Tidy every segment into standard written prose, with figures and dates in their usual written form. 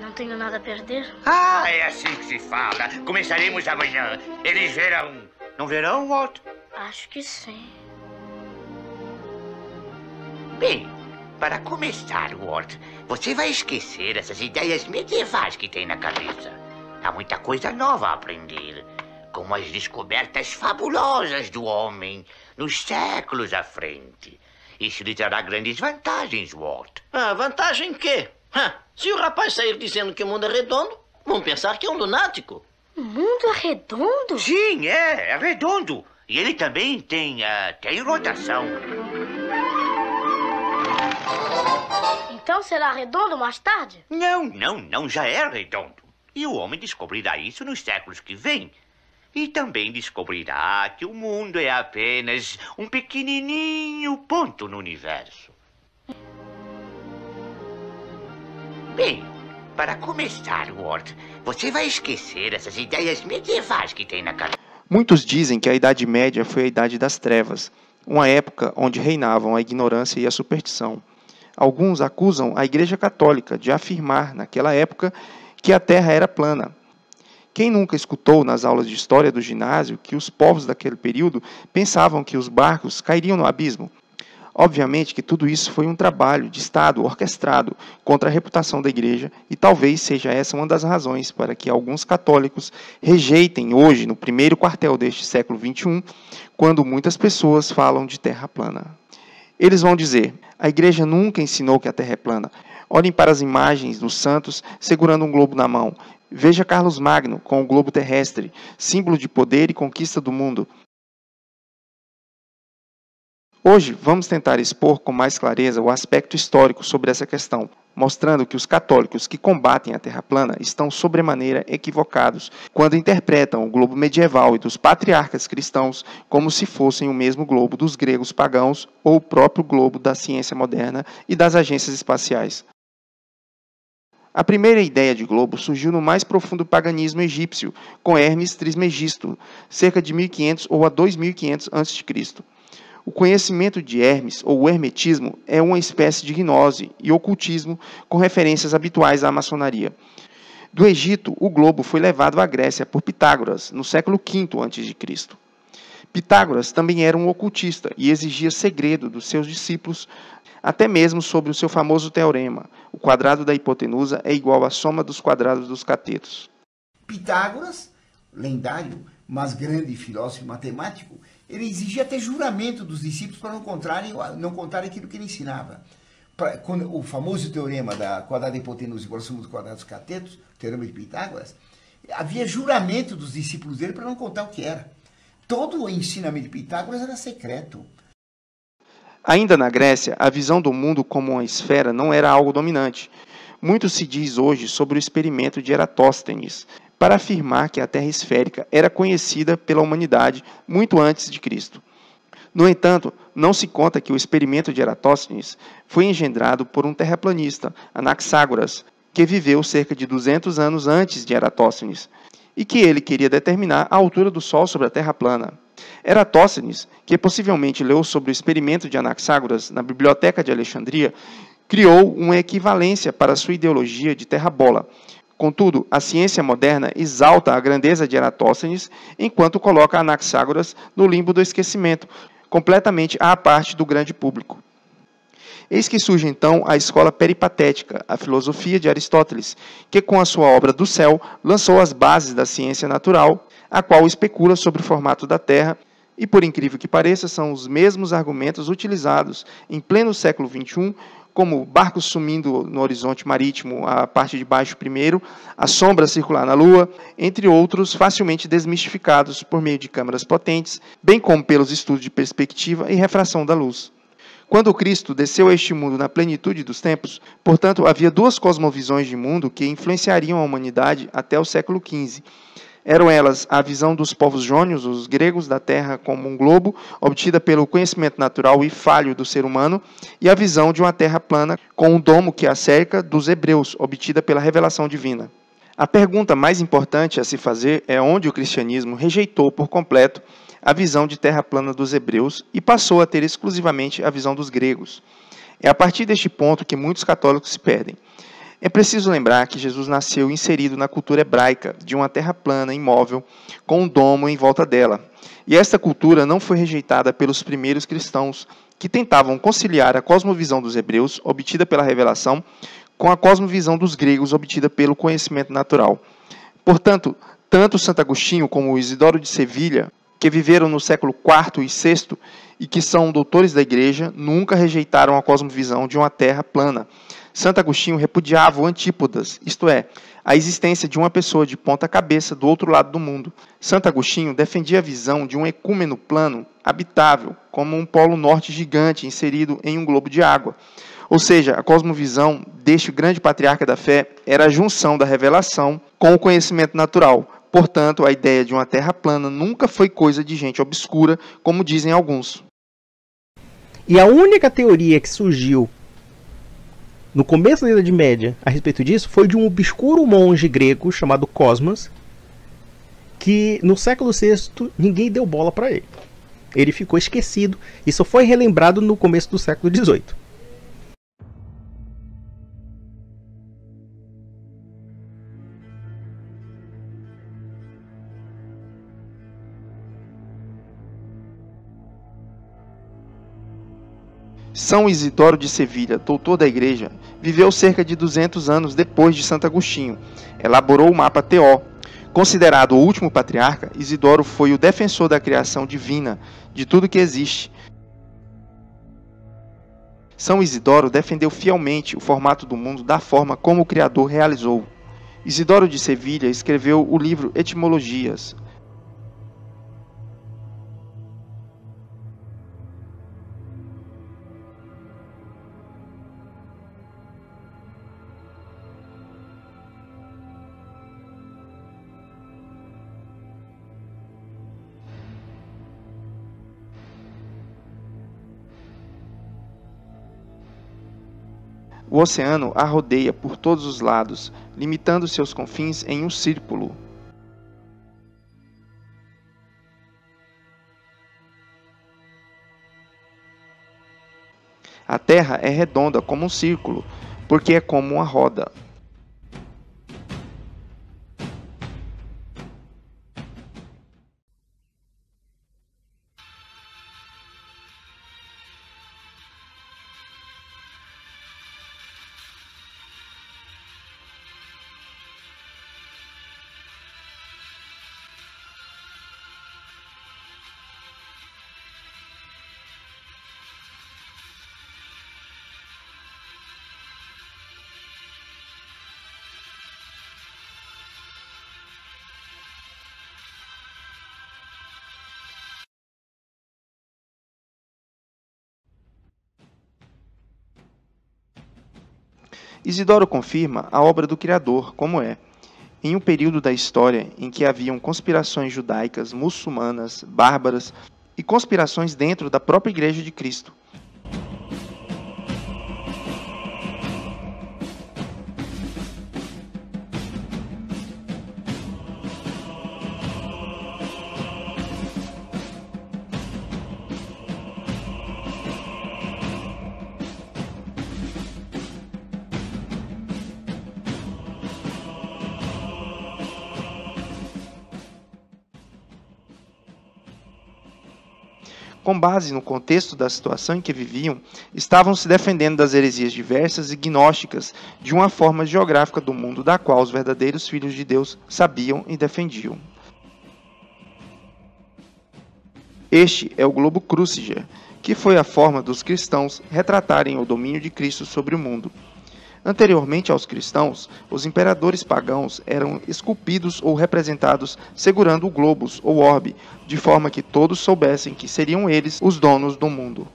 não tenho nada a perder. Ah, é assim que se fala. Começaremos amanhã. Eles verão. Não verão, Walt? Acho que sim. Bem, para começar, Walt, você vai esquecer essas ideias medievais que tem na cabeça. Há muita coisa nova a aprender, como as descobertas fabulosas do homem nos séculos à frente. Isso lhe trará grandes vantagens, Walt. Ah, vantagem em quê? Se o rapaz sair dizendo que o mundo é redondo, vão pensar que é um lunático. O mundo é redondo? Sim, é redondo. E ele também tem rotação. Então será redondo mais tarde? Não, já é redondo. E o homem descobrirá isso nos séculos que vêm. E também descobrirá que o mundo é apenas um pequenininho ponto no universo. Bem, para começar, Walt, você vai esquecer essas ideias medievais que tem na cabeça. Muitos dizem que a Idade Média foi a Idade das Trevas, uma época onde reinavam a ignorância e a superstição. Alguns acusam a Igreja Católica de afirmar, naquela época, que a Terra era plana. Quem nunca escutou nas aulas de história do ginásio que os povos daquele período pensavam que os barcos cairiam no abismo? Obviamente que tudo isso foi um trabalho de Estado orquestrado contra a reputação da Igreja e talvez seja essa uma das razões para que alguns católicos rejeitem hoje, no primeiro quartel deste século XXI, quando muitas pessoas falam de terra plana. Eles vão dizer, a Igreja nunca ensinou que a Terra é plana. Olhem para as imagens dos santos segurando um globo na mão. Veja Carlos Magno com o globo terrestre, símbolo de poder e conquista do mundo. Hoje, vamos tentar expor com mais clareza o aspecto histórico sobre essa questão, mostrando que os católicos que combatem a Terra plana estão sobremaneira equivocados quando interpretam o globo medieval e dos patriarcas cristãos como se fossem o mesmo globo dos gregos pagãos ou o próprio globo da ciência moderna e das agências espaciais. A primeira ideia de globo surgiu no mais profundo paganismo egípcio, com Hermes Trismegisto, cerca de 1500 ou a 2500 a.C. O conhecimento de Hermes, ou o hermetismo, é uma espécie de gnose e ocultismo com referências habituais à maçonaria. Do Egito, o globo foi levado à Grécia por Pitágoras, no século V a.C. Pitágoras também era um ocultista e exigia segredo dos seus discípulos, até mesmo sobre o seu famoso teorema: o quadrado da hipotenusa é igual à soma dos quadrados dos catetos. Pitágoras, lendário, mas grande filósofo e matemático, ele exigia até juramento dos discípulos para não contarem aquilo que ele ensinava. Quando o famoso teorema da quadrada da hipotenusa igual à soma dos quadrados dos catetos, o teorema de Pitágoras, havia juramento dos discípulos dele para não contar o que era. Todo o ensinamento de Pitágoras era secreto. Ainda na Grécia, a visão do mundo como uma esfera não era algo dominante. Muito se diz hoje sobre o experimento de Eratóstenes, para afirmar que a Terra esférica era conhecida pela humanidade muito antes de Cristo. No entanto, não se conta que o experimento de Eratóstenes foi engendrado por um terraplanista, Anaxágoras, que viveu cerca de 200 anos antes de Eratóstenes, e que ele queria determinar a altura do Sol sobre a Terra plana. Eratóstenes, que possivelmente leu sobre o experimento de Anaxágoras na Biblioteca de Alexandria, criou uma equivalência para sua ideologia de terra-bola. Contudo, a ciência moderna exalta a grandeza de Eratóstenes, enquanto coloca Anaxágoras no limbo do esquecimento, completamente à parte do grande público. Eis que surge então a escola peripatética, a filosofia de Aristóteles, que com a sua obra Do Céu lançou as bases da ciência natural, a qual especula sobre o formato da Terra, e por incrível que pareça, são os mesmos argumentos utilizados em pleno século XXI, como barcos sumindo no horizonte marítimo, a parte de baixo primeiro, a sombra circular na Lua, entre outros, facilmente desmistificados por meio de câmeras potentes, bem como pelos estudos de perspectiva e refração da luz. Quando Cristo desceu a este mundo na plenitude dos tempos, portanto, havia duas cosmovisões de mundo que influenciariam a humanidade até o século XV. Eram elas a visão dos povos jônios, os gregos, da Terra como um globo, obtida pelo conhecimento natural e falho do ser humano, e a visão de uma Terra plana, com um domo que a cerca, dos hebreus, obtida pela revelação divina. A pergunta mais importante a se fazer é onde o cristianismo rejeitou por completo a visão de terra plana dos hebreus e passou a ter exclusivamente a visão dos gregos. É a partir deste ponto que muitos católicos se perdem. É preciso lembrar que Jesus nasceu inserido na cultura hebraica de uma terra plana, imóvel, com um domo em volta dela. E esta cultura não foi rejeitada pelos primeiros cristãos, que tentavam conciliar a cosmovisão dos hebreus, obtida pela revelação, com a cosmovisão dos gregos, obtida pelo conhecimento natural. Portanto, tanto Santo Agostinho como Isidoro de Sevilha, que viveram no século IV e VI e que são doutores da Igreja, nunca rejeitaram a cosmovisão de uma terra plana. Santo Agostinho repudiava o antípodas, isto é, a existência de uma pessoa de ponta cabeça do outro lado do mundo. Santo Agostinho defendia a visão de um ecúmeno plano, habitável, como um polo norte gigante inserido em um globo de água. Ou seja, a cosmovisão deste grande patriarca da fé era a junção da revelação com o conhecimento natural. Portanto, a ideia de uma terra plana nunca foi coisa de gente obscura, como dizem alguns. E a única teoria que surgiu no começo da Idade Média a respeito disso foi de um obscuro monge grego chamado Cosmas, que no século VI ninguém deu bola para ele. Ele ficou esquecido e só foi relembrado no começo do século XVIII. São Isidoro de Sevilha, doutor da Igreja, viveu cerca de 200 anos depois de Santo Agostinho. Elaborou o mapa Teó. Considerado o último patriarca, Isidoro foi o defensor da criação divina, de tudo que existe. São Isidoro defendeu fielmente o formato do mundo da forma como o Criador realizou. Isidoro de Sevilha escreveu o livro Etimologias. O oceano a rodeia por todos os lados, limitando seus confins em um círculo. A Terra é redonda como um círculo, porque é como uma roda. Isidoro confirma a obra do Criador, como é. Em um período da história em que haviam conspirações judaicas, muçulmanas, bárbaras e conspirações dentro da própria Igreja de Cristo. Com base no contexto da situação em que viviam, estavam se defendendo das heresias diversas e gnósticas de uma forma geográfica do mundo da qual os verdadeiros filhos de Deus sabiam e defendiam. Este é o globo Cruciger, que foi a forma dos cristãos retratarem o domínio de Cristo sobre o mundo. Anteriormente aos cristãos, os imperadores pagãos eram esculpidos ou representados segurando o globus ou orbe, de forma que todos soubessem que seriam eles os donos do mundo.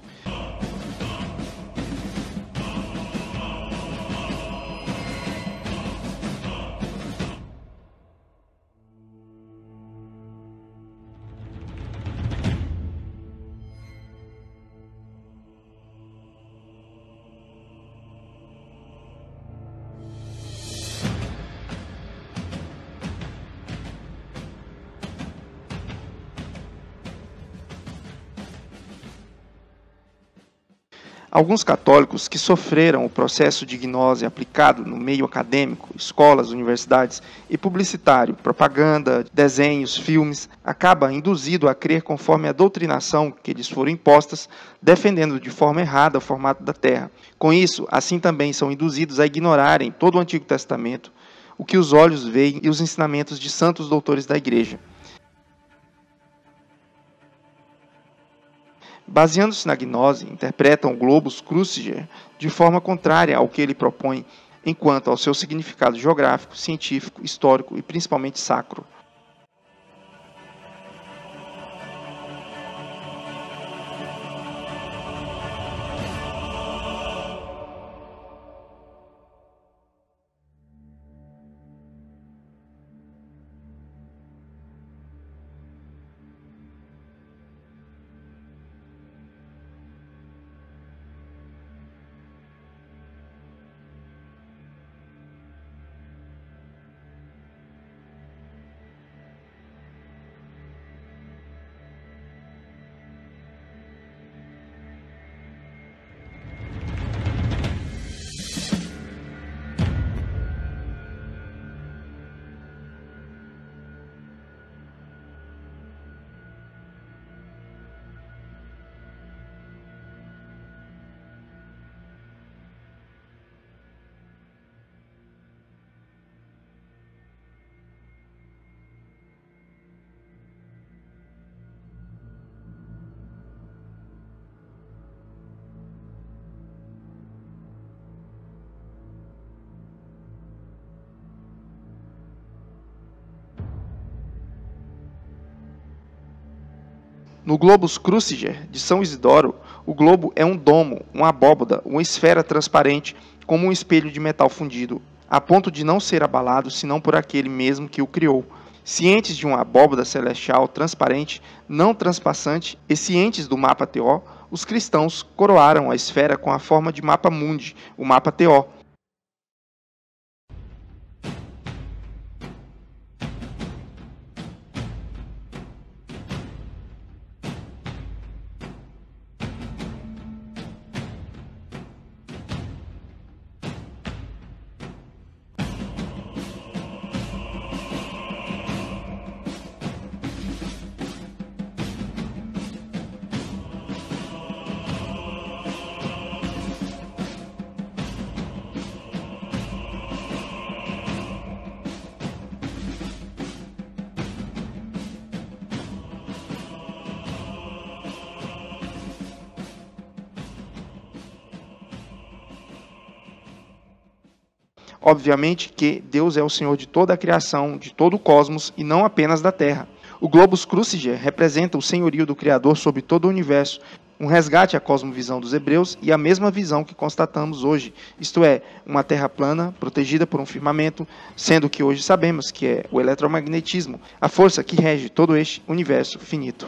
Alguns católicos que sofreram o processo de gnose aplicado no meio acadêmico, escolas, universidades e publicitário, propaganda, desenhos, filmes, acabam induzidos a crer conforme a doutrinação que lhes foram impostas, defendendo de forma errada o formato da terra. Com isso, assim também são induzidos a ignorarem todo o Antigo Testamento, o que os olhos veem e os ensinamentos de santos doutores da Igreja. Baseando-se na gnose, interpretam o globus Cruciger de forma contrária ao que ele propõe, enquanto ao seu significado geográfico, científico, histórico e principalmente sacro. No globus Cruciger de São Isidoro, o globo é um domo, uma abóboda, uma esfera transparente, como um espelho de metal fundido, a ponto de não ser abalado senão por aquele mesmo que o criou. Cientes de uma abóboda celestial transparente, não transpassante, e cientes do mapa Teó, os cristãos coroaram a esfera com a forma de mapa mundi, o mapa Teó. Obviamente que Deus é o Senhor de toda a criação, de todo o cosmos e não apenas da Terra. O globus Cruciger representa o senhorio do Criador sobre todo o universo, um resgate à cosmovisão dos hebreus e a mesma visão que constatamos hoje, isto é, uma Terra plana, protegida por um firmamento, sendo que hoje sabemos que é o eletromagnetismo, a força que rege todo este universo finito.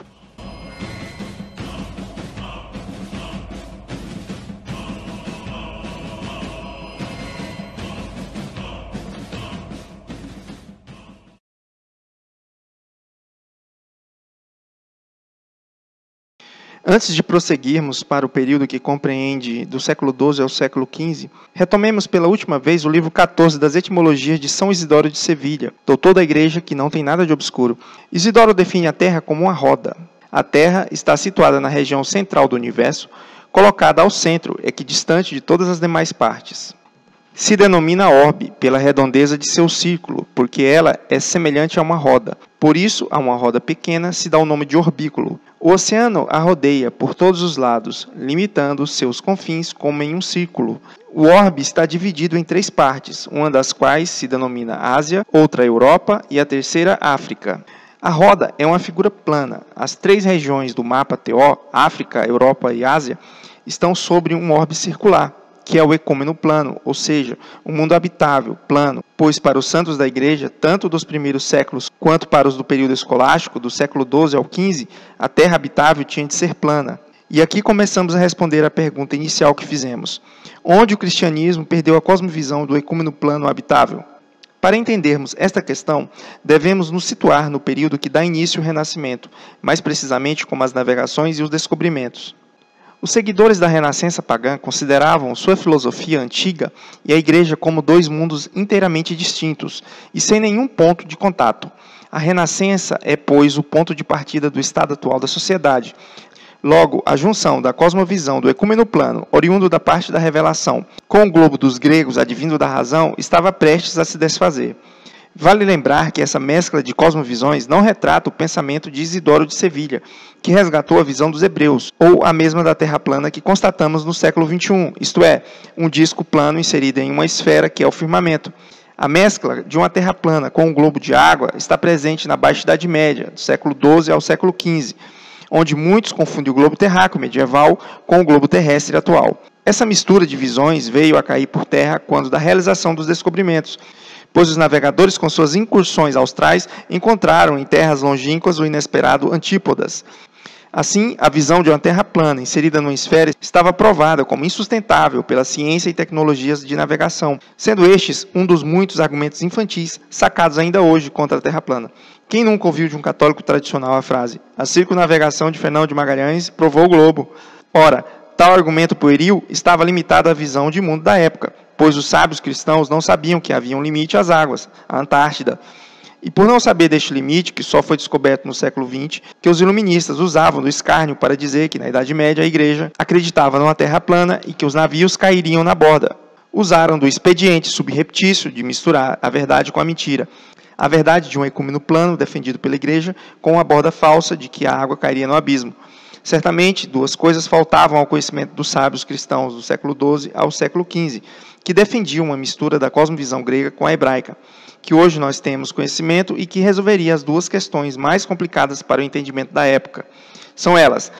Antes de prosseguirmos para o período que compreende do século XII ao século XV, retomemos pela última vez o livro 14 das Etimologias de São Isidoro de Sevilha, doutor da Igreja que não tem nada de obscuro. Isidoro define a Terra como uma roda. A Terra está situada na região central do universo, colocada ao centro, equidistante de todas as demais partes. Se denomina orbe pela redondeza de seu círculo, porque ela é semelhante a uma roda. Por isso, a uma roda pequena se dá o nome de orbículo. O oceano a rodeia por todos os lados, limitando seus confins como em um círculo. O orbe está dividido em 3 partes, uma das quais se denomina Ásia, outra Europa e a terceira África. A roda é uma figura plana. As 3 regiões do mapa Teó, África, Europa e Ásia, estão sobre um orbe circular, que é o ecômeno plano, ou seja, um mundo habitável, plano, pois para os santos da Igreja, tanto dos primeiros séculos quanto para os do período escolástico, do século XII ao XV, a terra habitável tinha de ser plana. E aqui começamos a responder à pergunta inicial que fizemos. Onde o cristianismo perdeu a cosmovisão do ecômeno plano habitável? Para entendermos esta questão, devemos nos situar no período que dá início ao Renascimento, mais precisamente como as navegações e os descobrimentos. Os seguidores da Renascença pagã consideravam sua filosofia antiga e a Igreja como dois mundos inteiramente distintos e sem nenhum ponto de contato. A Renascença é, pois, o ponto de partida do estado atual da sociedade. Logo, a junção da cosmovisão do ecúmeno plano, oriundo da parte da revelação, com o globo dos gregos, advindo da razão, estava prestes a se desfazer. Vale lembrar que essa mescla de cosmovisões não retrata o pensamento de Isidoro de Sevilha, que resgatou a visão dos hebreus, ou a mesma da Terra plana que constatamos no século XXI, isto é, um disco plano inserido em uma esfera que é o firmamento. A mescla de uma Terra plana com um globo de água está presente na Baixa Idade Média, do século XII ao século XV, onde muitos confundem o globo terráqueo medieval com o globo terrestre atual. Essa mistura de visões veio a cair por terra quando da realização dos descobrimentos, pois os navegadores com suas incursões austrais encontraram em terras longínquas o inesperado Antípodas. Assim, a visão de uma terra plana inserida numa esfera estava provada como insustentável pela ciência e tecnologias de navegação, sendo estes um dos muitos argumentos infantis sacados ainda hoje contra a terra plana. Quem nunca ouviu de um católico tradicional a frase "A circunnavegação de Fernão de Magalhães provou o globo"? Ora, tal argumento pueril estava limitado à visão de mundo da época, pois os sábios cristãos não sabiam que havia um limite às águas, a Antártida. E por não saber deste limite, que só foi descoberto no século XX, que os iluministas usavam do escárnio para dizer que na Idade Média a Igreja acreditava numa terra plana e que os navios cairiam na borda. Usaram do expediente subreptício de misturar a verdade com a mentira. A verdade de um ecúmeno plano defendido pela Igreja com a borda falsa de que a água cairia no abismo. Certamente, duas coisas faltavam ao conhecimento dos sábios cristãos do século XII ao século XV, que defendiam uma mistura da cosmovisão grega com a hebraica, que hoje nós temos conhecimento e que resolveria as duas questões mais complicadas para o entendimento da época. São elas: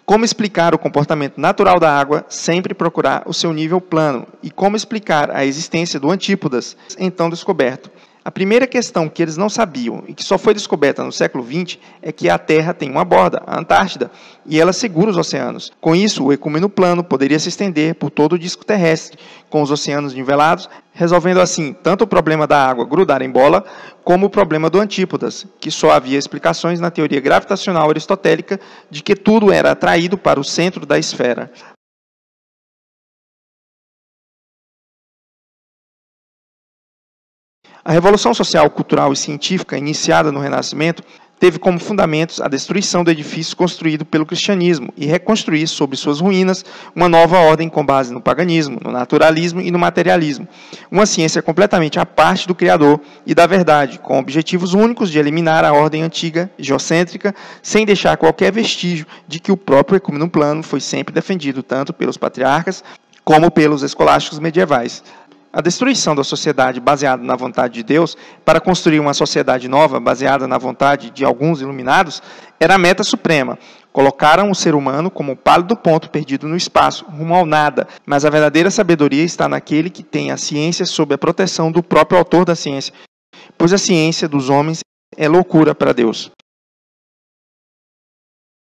como explicar o comportamento natural da água, sempre procurar o seu nível plano, e como explicar a existência do Antípodas, então descoberto. A primeira questão que eles não sabiam e que só foi descoberta no século XX é que a Terra tem uma borda, a Antártida, e ela segura os oceanos. Com isso, o ecúmeno plano poderia se estender por todo o disco terrestre, com os oceanos nivelados, resolvendo assim tanto o problema da água grudar em bola, como o problema do Antípodas, que só havia explicações na teoria gravitacional aristotélica de que tudo era atraído para o centro da esfera. A revolução social, cultural e científica iniciada no Renascimento teve como fundamentos a destruição do edifício construído pelo cristianismo e reconstruir sobre suas ruínas uma nova ordem com base no paganismo, no naturalismo e no materialismo. Uma ciência completamente à parte do Criador e da verdade, com objetivos únicos de eliminar a ordem antiga, geocêntrica, sem deixar qualquer vestígio de que o próprio ecúmeno plano foi sempre defendido tanto pelos patriarcas como pelos escolásticos medievais. A destruição da sociedade baseada na vontade de Deus para construir uma sociedade nova baseada na vontade de alguns iluminados era a meta suprema. Colocaram o ser humano como um pálido ponto perdido no espaço, rumo ao nada, mas a verdadeira sabedoria está naquele que tem a ciência sob a proteção do próprio autor da ciência, pois a ciência dos homens é loucura para Deus.